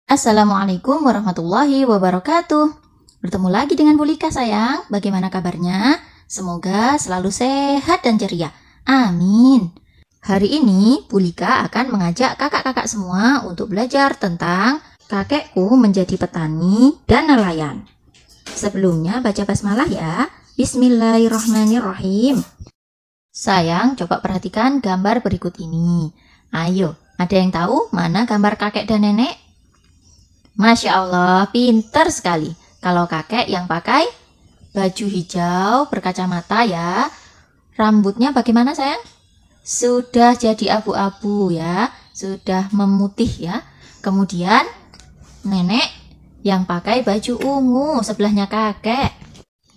Assalamualaikum warahmatullahi wabarakatuh. Bertemu lagi dengan Bu Lika sayang. Bagaimana kabarnya? Semoga selalu sehat dan ceria. Amin. Hari ini Bu Lika akan mengajak kakak-kakak semua untuk belajar tentang kakekku menjadi petani dan nelayan. Sebelumnya baca basmalah ya. Bismillahirrahmanirrahim. Sayang, coba perhatikan gambar berikut ini. Ayo, ada yang tahu mana gambar kakek dan nenek? Masya Allah, pintar sekali. Kalau kakek yang pakai baju hijau berkacamata ya. Rambutnya bagaimana sayang? Sudah jadi abu-abu ya. Sudah memutih ya. Kemudian nenek yang pakai baju ungu sebelahnya kakek.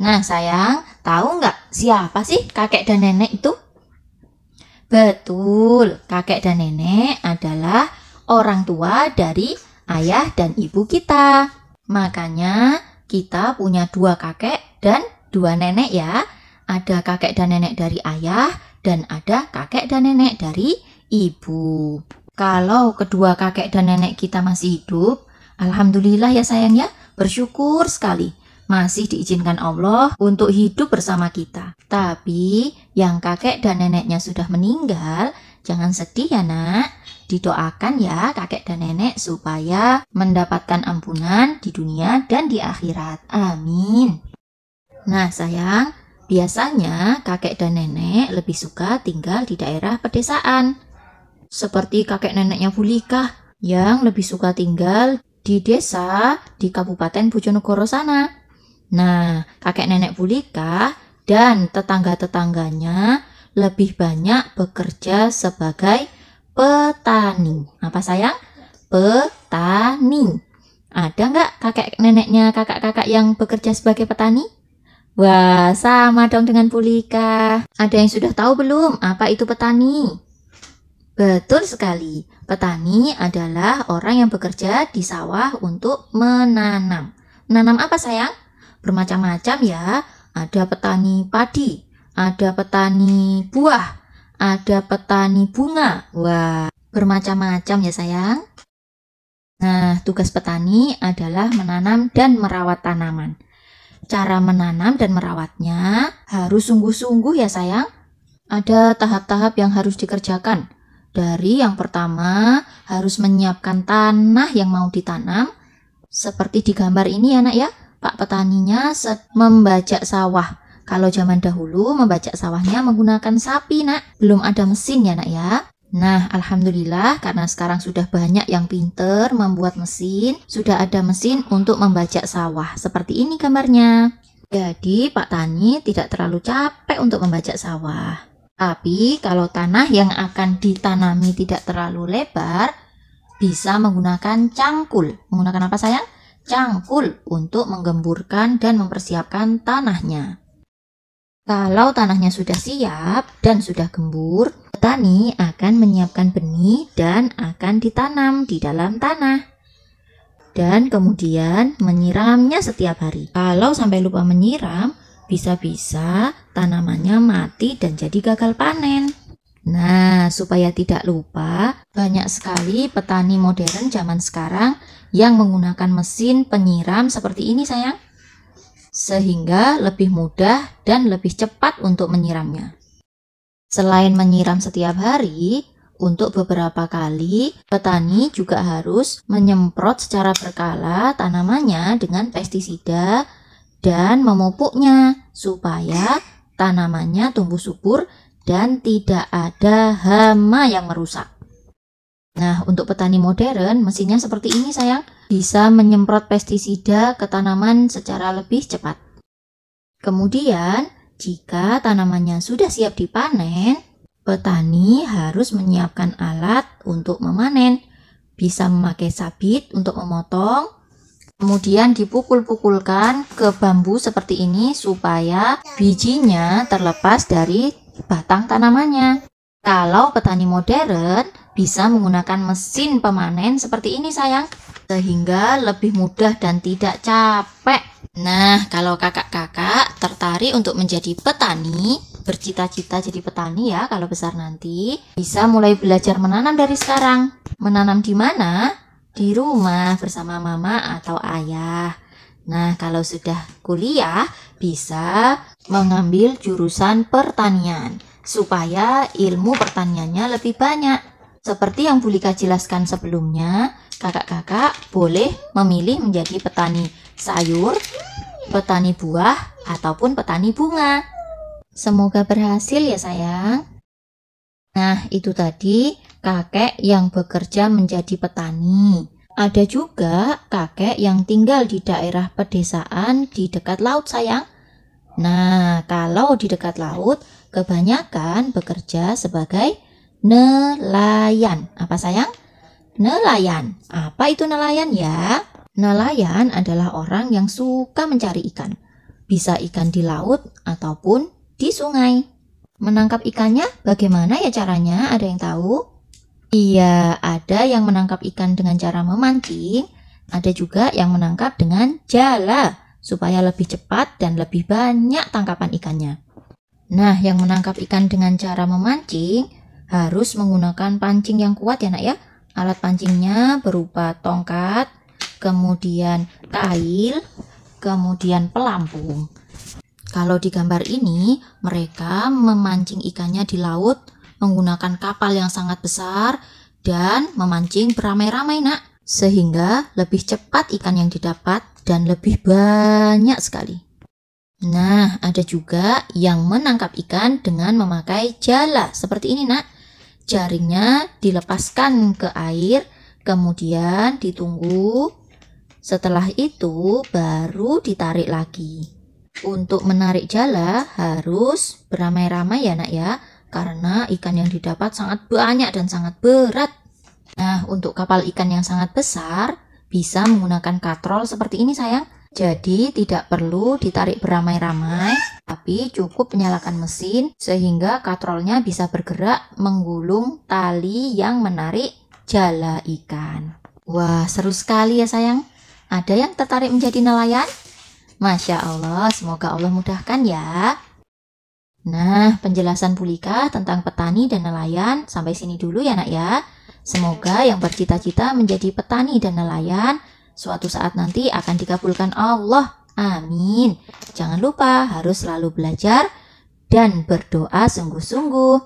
Nah sayang, tahu nggak siapa sih kakek dan nenek itu? Betul, kakek dan nenek adalah orang tua dari ayah dan ibu kita. Makanya kita punya dua kakek dan dua nenek ya. Ada kakek dan nenek dari ayah dan ada kakek dan nenek dari ibu. Kalau kedua kakek dan nenek kita masih hidup, alhamdulillah ya sayang ya, bersyukur sekali. Masih diizinkan Allah untuk hidup bersama kita. Tapi yang kakek dan neneknya sudah meninggal, jangan sedih ya nak. Didoakan ya kakek dan nenek supaya mendapatkan ampunan di dunia dan di akhirat. Amin. Nah sayang, biasanya kakek dan nenek lebih suka tinggal di daerah pedesaan. Seperti kakek neneknya Bu Lika yang lebih suka tinggal di desa di Kabupaten Bojonegoro sana. Nah, kakek nenek Bu Lika dan tetangga-tetangganya lebih banyak bekerja sebagai petani. Apa sayang? Petani. Ada nggak kakek neneknya kakak-kakak yang bekerja sebagai petani? Wah, sama dong dengan Bu Lika. Ada yang sudah tahu belum apa itu petani? Betul sekali. Petani adalah orang yang bekerja di sawah untuk menanam. Menanam apa sayang? Bermacam-macam ya. Ada petani padi, ada petani buah, ada petani bunga. Wah, bermacam-macam ya sayang. Nah, tugas petani adalah menanam dan merawat tanaman. Cara menanam dan merawatnya harus sungguh-sungguh ya sayang. Ada tahap-tahap yang harus dikerjakan. Dari yang pertama, harus menyiapkan tanah yang mau ditanam. Seperti di gambar ini ya nak ya. Pak petaninya membajak sawah. Kalau zaman dahulu membajak sawahnya menggunakan sapi nak. Belum ada mesin ya nak ya. Nah alhamdulillah karena sekarang sudah banyak yang pinter membuat mesin. Sudah ada mesin untuk membajak sawah. Seperti ini gambarnya. Jadi Pak Tani tidak terlalu capek untuk membajak sawah. Tapi kalau tanah yang akan ditanami tidak terlalu lebar, bisa menggunakan cangkul. Menggunakan apa sayang? Cangkul untuk menggemburkan dan mempersiapkan tanahnya. Kalau tanahnya sudah siap dan sudah gembur, petani akan menyiapkan benih dan akan ditanam di dalam tanah. Dan kemudian menyiramnya setiap hari. Kalau sampai lupa menyiram, bisa-bisa tanamannya mati dan jadi gagal panen. Nah, supaya tidak lupa, banyak sekali petani modern zaman sekarang yang menggunakan mesin penyiram seperti ini sayang. Sehingga lebih mudah dan lebih cepat untuk menyiramnya. Selain menyiram setiap hari, untuk beberapa kali, petani juga harus menyemprot secara berkala tanamannya dengan pestisida dan memupuknya supaya tanamannya tumbuh subur dan tidak ada hama yang merusak. Nah, untuk petani modern, mesinnya seperti ini sayang. Bisa menyemprot pestisida ke tanaman secara lebih cepat. Kemudian, jika tanamannya sudah siap dipanen, petani harus menyiapkan alat untuk memanen. Bisa memakai sabit untuk memotong, kemudian dipukul-pukulkan ke bambu seperti ini supaya bijinya terlepas dari batang tanamannya. Kalau petani modern bisa menggunakan mesin pemanen seperti ini sayang, sehingga lebih mudah dan tidak capek. Nah, kalau kakak-kakak tertarik untuk menjadi petani, bercita-cita jadi petani ya kalau besar nanti, bisa mulai belajar menanam dari sekarang. Menanam di mana? Di rumah bersama mama atau ayah. Nah, kalau sudah kuliah bisa mengambil jurusan pertanian supaya ilmu pertaniannya lebih banyak. Seperti yang Bu Lika jelaskan sebelumnya, kakak-kakak boleh memilih menjadi petani sayur, petani buah, ataupun petani bunga. Semoga berhasil ya sayang. Nah, itu tadi kakek yang bekerja menjadi petani. Ada juga kakek yang tinggal di daerah pedesaan di dekat laut sayang. Nah, kalau di dekat laut, kebanyakan bekerja sebagai nelayan. Apa sayang? Nelayan. Apa itu nelayan ya? Nelayan adalah orang yang suka mencari ikan. Bisa ikan di laut ataupun di sungai. Menangkap ikannya bagaimana ya caranya? Ada yang tahu? Iya, ada yang menangkap ikan dengan cara memancing. Ada juga yang menangkap dengan jala supaya lebih cepat dan lebih banyak tangkapan ikannya. Nah, yang menangkap ikan dengan cara memancing harus menggunakan pancing yang kuat ya nak ya. Alat pancingnya berupa tongkat, kemudian kail, kemudian pelampung. Kalau di gambar ini, mereka memancing ikannya di laut menggunakan kapal yang sangat besar dan memancing beramai-ramai nak. Sehingga lebih cepat ikan yang didapat dan lebih banyak sekali. Nah, ada juga yang menangkap ikan dengan memakai jala seperti ini nak. Jaringnya dilepaskan ke air, kemudian ditunggu. Setelah itu baru ditarik lagi. Untuk menarik jala harus beramai-ramai ya nak ya, karena ikan yang didapat sangat banyak dan sangat berat. Nah, untuk kapal ikan yang sangat besar bisa menggunakan katrol seperti ini sayang. Jadi tidak perlu ditarik beramai-ramai, tapi cukup menyalakan mesin sehingga katrolnya bisa bergerak menggulung tali yang menarik jala ikan. Wah, seru sekali ya sayang. Ada yang tertarik menjadi nelayan? Masya Allah, semoga Allah mudahkan ya. Nah, penjelasan Bu Lika tentang petani dan nelayan sampai sini dulu ya nak ya. Semoga yang bercita-cita menjadi petani dan nelayan suatu saat nanti akan dikabulkan Allah. Amin. Jangan lupa harus selalu belajar dan berdoa sungguh-sungguh.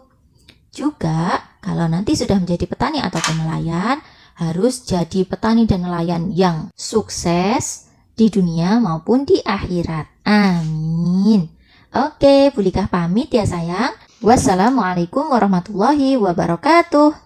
Juga kalau nanti sudah menjadi petani ataupun nelayan, harus jadi petani dan nelayan yang sukses di dunia maupun di akhirat. Amin. Oke, Bu Lika pamit ya sayang. Wassalamualaikum warahmatullahi wabarakatuh.